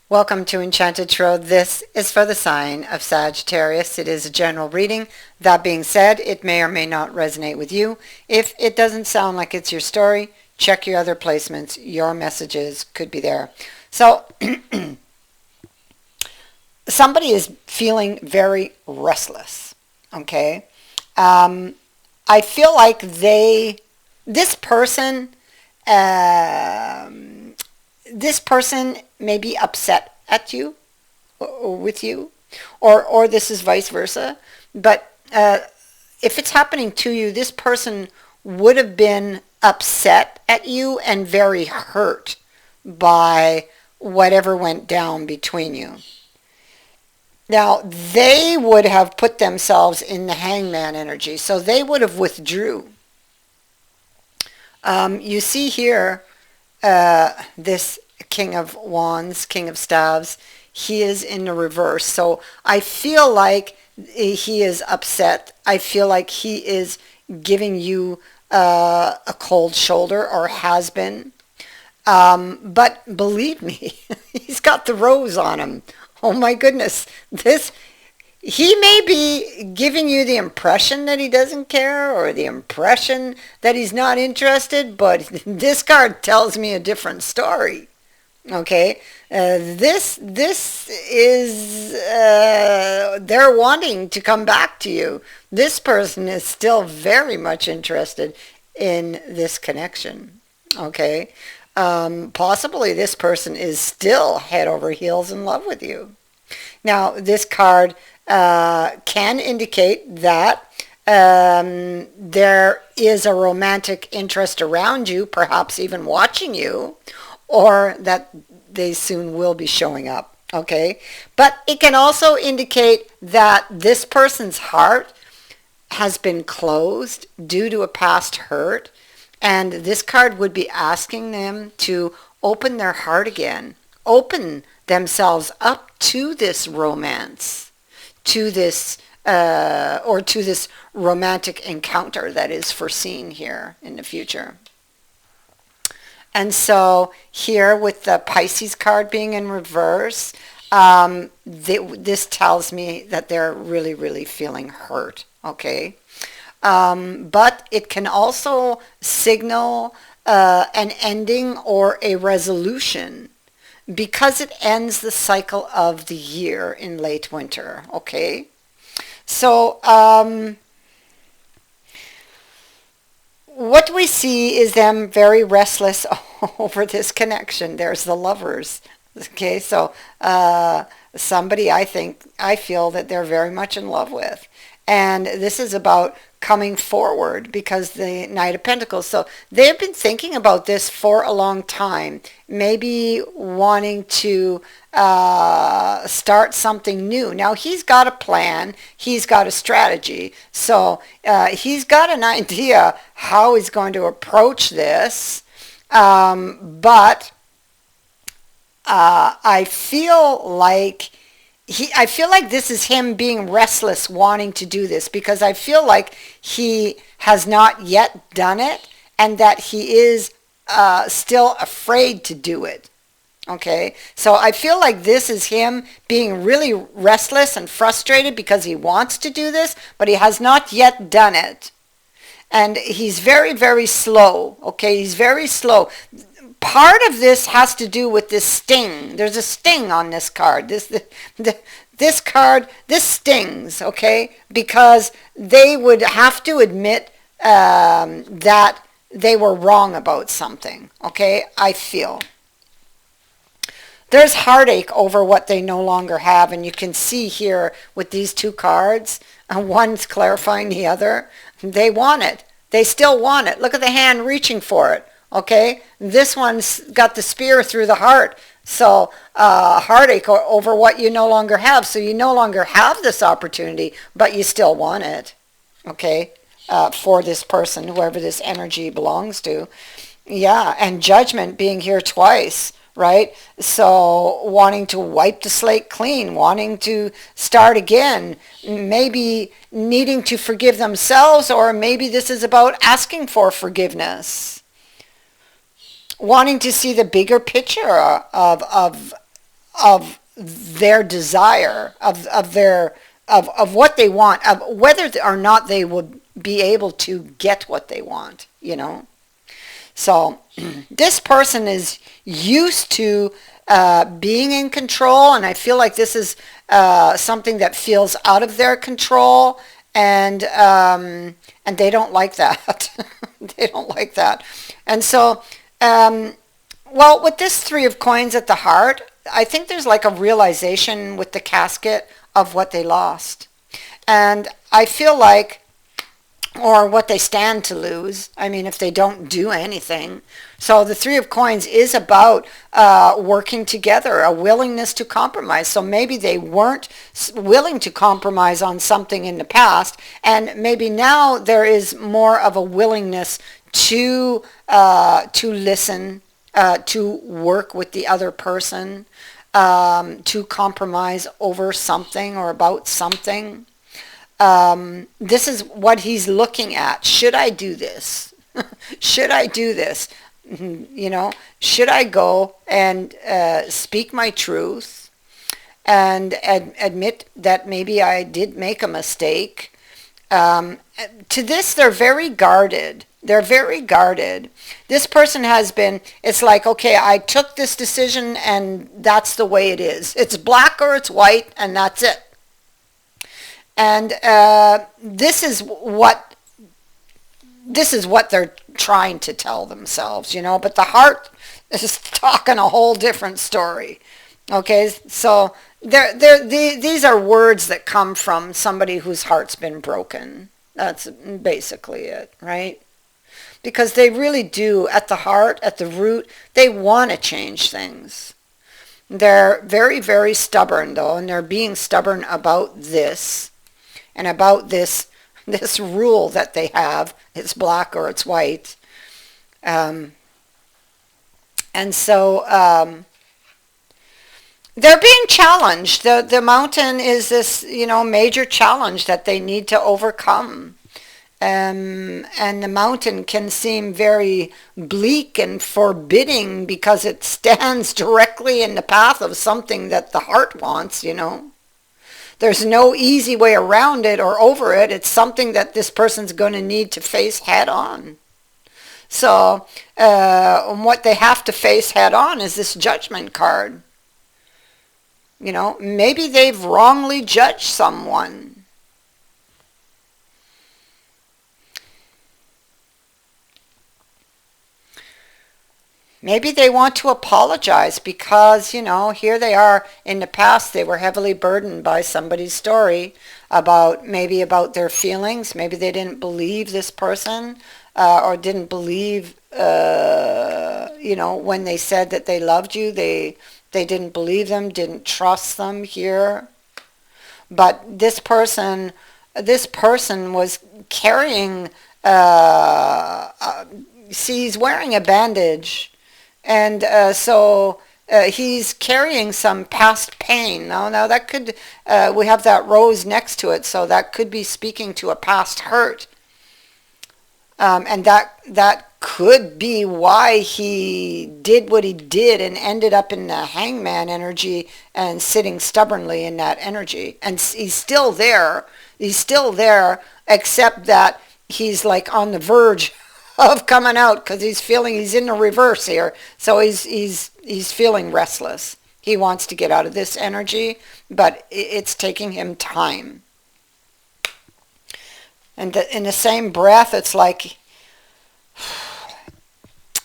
Welcome to Enchanted Tarot. This is for the sign of Sagittarius. It is a general reading. That being said, it may or may not resonate with you. If it doesn't sound like it's your story, check your other placements. Your messages could be there. So, somebody is feeling very restless, okay? I feel like this person, this person may be upset at you or with you, or this is vice versa. But if it's happening to you, this person would have been upset at you and very hurt by whatever went down between you. Now, they would have put themselves in the hangman energy, so they would have withdrew. You see here, this King of Wands, King of Staves, he is in the reverse. So I feel like he is upset. I feel like he is giving you a cold shoulder, or has been. But believe me, he's got the rose on him. Oh my goodness. He may be giving you the impression that he doesn't care, or the impression that he's not interested, but this card tells me a different story. Okay, this is, they're wanting to come back to you. This person is still very much interested in this connection. Okay, possibly this person is still head over heels in love with you. Now, this card can indicate that there is a romantic interest around you, perhaps even watching you, or that they soon will be showing up, okay? But it can also indicate that this person's heart has been closed due to a past hurt, and this card would be asking them to open their heart again, open themselves up to this romance, to this or to this romantic encounter that is foreseen here in the future. And so here, with the Pisces card being in reverse, this tells me that they're really, really feeling hurt, okay? But it can also signal an ending or a resolution, because it ends the cycle of the year in late winter, okay? So, what we see is them very restless over this connection. There's the lovers. Okay, so somebody I feel that they're very much in love with. And this is about coming forward, because the Knight of Pentacles. So they've been thinking about this for a long time, maybe wanting to start something new. Now, he's got a plan, he's got a strategy, so he's got an idea how he's going to approach this, but I feel like this is him being restless, wanting to do this, because I feel like he has not yet done it, and that he is still afraid to do it. Okay, so I feel like this is him being really restless and frustrated because he wants to do this, but he has not yet done it. And he's very, very slow. Okay, he's very slow. Part of this has to do with this sting. There's a sting on this card. This card, this stings, okay? Because they would have to admit that they were wrong about something, okay? I feel. There's heartache over what they no longer have, and you can see here with these two cards, one's clarifying the other. They want it. They still want it. Look at the hand reaching for it. Okay, this one's got the spear through the heart. So heartache over what you no longer have. So you no longer have this opportunity, but you still want it. Okay, for this person, whoever this energy belongs to. Yeah, and judgment being here twice, right? So wanting to wipe the slate clean, wanting to start again, maybe needing to forgive themselves, or maybe this is about asking for forgiveness. Wanting to see the bigger picture of of their desire, of what they want, of whether or not they would be able to get what they want, So this person is used to being in control, and I feel like this is something that feels out of their control, and they don't like that. They don't like that. And so, well, with this Three of Coins at the heart, I think there's like a realization with the casket of what they lost. And I feel like, or what they stand to lose, I mean, if they don't do anything. So the Three of Coins is about working together, a willingness to compromise. So maybe they weren't willing to compromise on something in the past, and maybe now there is more of a willingness to listen, to work with the other person, to compromise over something or about something. This is what he's looking at. Should I do this? Should I do this? Should I go and speak my truth and admit that maybe I did make a mistake? To this, they're very guarded. They're very guarded. This person has been, it's like, okay, I took this decision and that's the way it is. It's black or it's white, and that's it. And this is what they're trying to tell themselves, but the heart is talking a whole different story. Okay, so these are words that come from somebody whose heart's been broken. That's basically it, right? Because they really do, at the heart, at the root, they want to change things. They're very, very stubborn, though, and they're being stubborn about this. And about this rule that they have, it's black or it's white. And so they're being challenged. The mountain is this, major challenge that they need to overcome. And the mountain can seem very bleak and forbidding because it stands directly in the path of something that the heart wants, There's no easy way around it or over it. It's something that this person's going to need to face head on. So what they have to face head on is this Judgment card. Maybe they've wrongly judged someone. Maybe they want to apologize because, here they are. In the past, they were heavily burdened by somebody's story about their feelings. Maybe they didn't believe this person or didn't believe, when they said that they loved you. They didn't believe them, didn't trust them here. But this person was carrying, he's wearing a bandage. And so he's carrying some past pain. Now that could, we have that rose next to it, so that could be speaking to a past hurt. And that could be why he did what he did and ended up in the hangman energy and sitting stubbornly in that energy. And he's still there. He's still there, except that he's like on the verge of coming out because he's in the reverse here. So he's feeling restless. He wants to get out of this energy, but it's taking him time. And in the same breath, it's like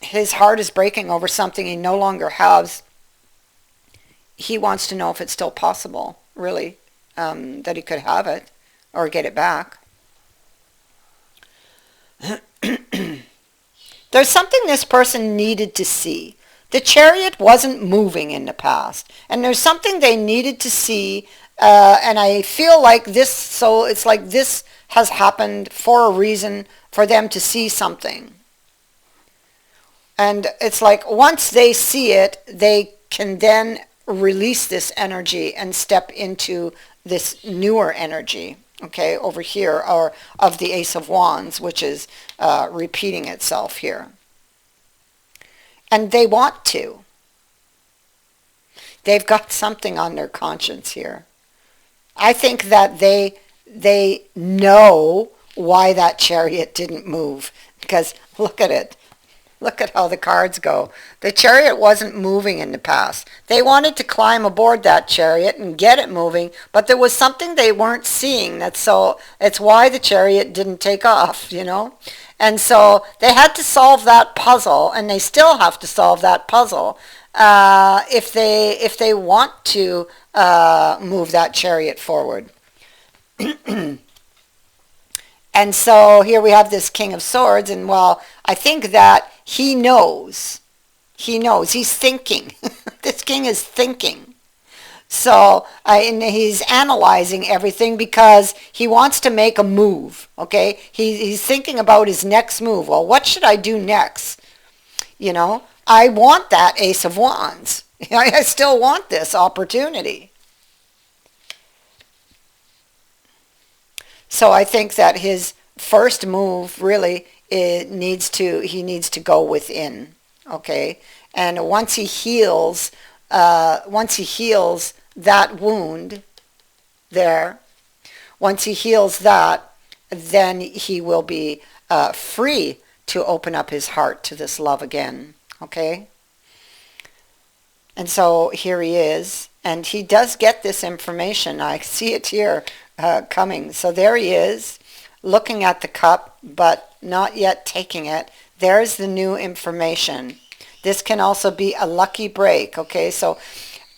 his heart is breaking over something he no longer has. He wants to know if it's still possible, really, that he could have it or get it back. There's something this person needed to see. The Chariot wasn't moving in the past, and there's something they needed to see, and I feel like this, so it's like this has happened for a reason, for them to see something. And it's like once they see it, they can then release this energy and step into this newer energy. Okay, over here, or of the Ace of Wands, which is repeating itself here. And they want to. They've got something on their conscience here. I think that they know why that chariot didn't move, because look at it. Look at how the cards go. The chariot wasn't moving in the past. They wanted to climb aboard that chariot and get it moving, but there was something they weren't seeing. It's why the chariot didn't take off, you know? And so they had to solve that puzzle, and they still have to solve that puzzle if they want to move that chariot forward. And so here we have this King of Swords, and well, I think that he knows, he's thinking. This king is thinking. So and he's analyzing everything because he wants to make a move, okay? He's thinking about his next move. Well, what should I do next? You know, I want that Ace of Wands. I still want this opportunity. So I think that his first move really he needs to go within, okay? And once he heals that wound there, once he heals that, then he will be free to open up his heart to this love again, okay? And so here he is, and he does get this information. I see it here coming. So there he is, looking at the cup, but not yet taking it. There's the new information. This can also be a lucky break, okay? So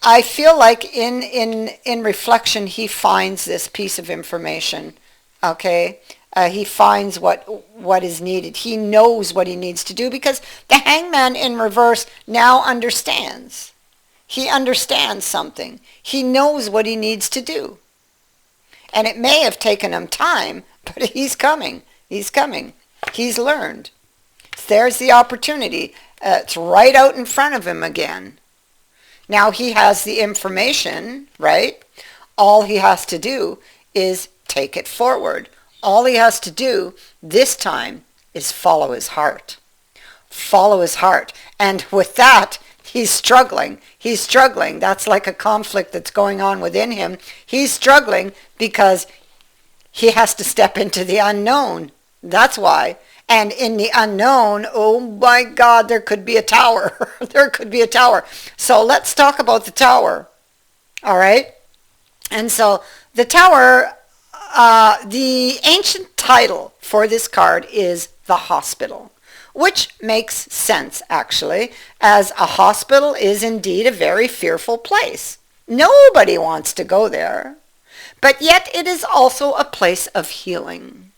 I feel like in reflection, he finds this piece of information, okay? He finds what is needed. He knows what he needs to do because the Hangman in reverse now understands. He understands something. He knows what he needs to do. And it may have taken him time, but he's coming. He's coming. He's learned. There's the opportunity. It's right out in front of him again. Now he has the information, right? All he has to do is take it forward. All he has to do this time is follow his heart. Follow his heart. And with that, he's struggling. He's struggling. That's like a conflict that's going on within him. He's struggling because he has to step into the unknown. That's why. And in the unknown, oh my God, there could be a tower. There could be a tower. So let's talk about the tower. All right? And so the tower, the ancient title for this card is the hospital, which makes sense, actually, as a hospital is indeed a very fearful place. Nobody wants to go there. But yet it is also a place of healing.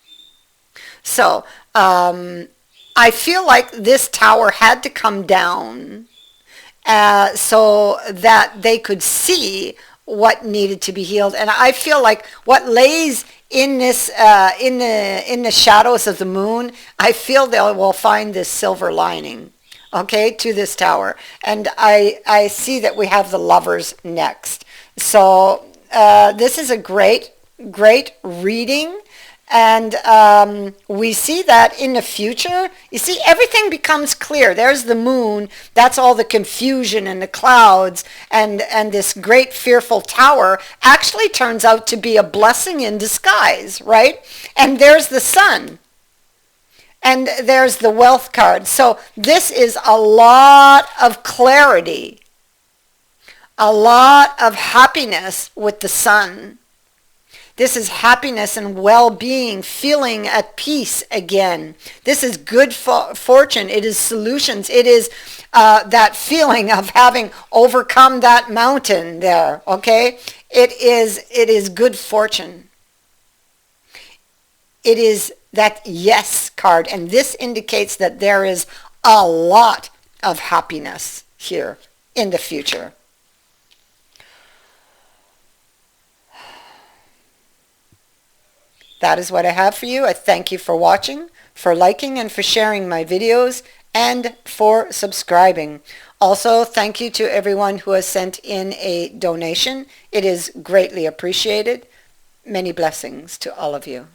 So I feel like this tower had to come down so that they could see what needed to be healed. And I feel like what lays in this in the shadows of the moon, I feel they will find this silver lining, okay, to this tower. And I see that we have the Lovers next. So this is a great reading. And we see that in the future, you see, everything becomes clear. There's the moon. That's all the confusion and the clouds. And this great fearful tower actually turns out to be a blessing in disguise, right? And there's the sun. And there's the wealth card. So this is a lot of clarity. A lot of happiness with the sun. This is happiness and well-being, feeling at peace again. This is good fortune. It is solutions. It is that feeling of having overcome that mountain there, okay? It is good fortune. It is that yes card, and this indicates that there is a lot of happiness here in the future. That is what I have for you. I thank you for watching, for liking, and for sharing my videos, and for subscribing. Also, thank you to everyone who has sent in a donation. It is greatly appreciated. Many blessings to all of you.